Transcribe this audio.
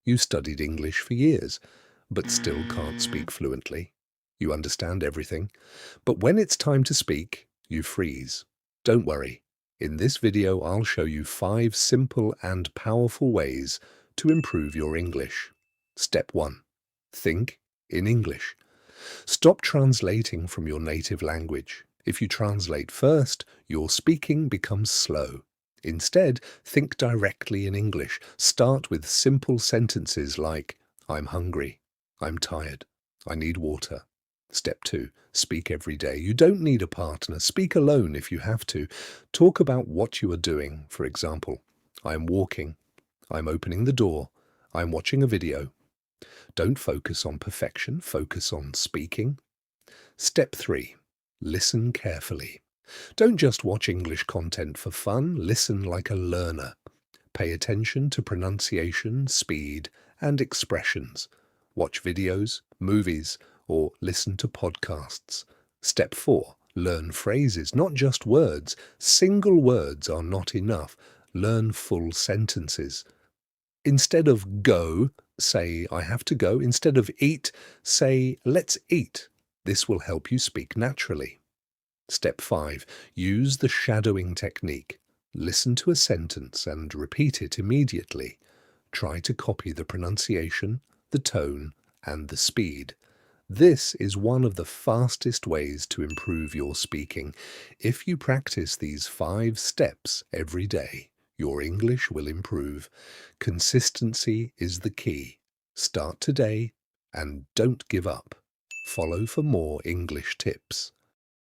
You studied English for years, but still can't speak fluently. You understand everything, but when it's time to speak, you freeze. Don't worry. In this video, I'll show you 5 simple and powerful ways to improve your English. Step 1. Think in English. Stop translating from your native language. If you translate first, your speaking becomes slow. Instead, think directly in English. Start with simple sentences like, I'm hungry, I'm tired, I need water. Step 2. Speak every day. You don't need a partner. Speak alone if you have to. Talk about what you are doing. For example, I'm walking, I'm opening the door, I'm watching a video. Don't focus on perfection, focus on speaking. Step 3. Listen carefully. Don't just watch English content for fun, listen like a learner. Pay attention to pronunciation, speed, and expressions. Watch videos, movies, or listen to podcasts. Step 4. Learn phrases, not just words. Single words are not enough. Learn full sentences. Instead of go, say I have to go. Instead of eat, say let's eat. This will help you speak naturally. Step 5. Use the shadowing technique. Listen to a sentence and repeat it immediately. Try to copy the pronunciation, the tone, and the speed. This is one of the fastest ways to improve your speaking. If you practice these 5 steps every day, your English will improve. Consistency is the key. Start today and don't give up. Follow for more English tips.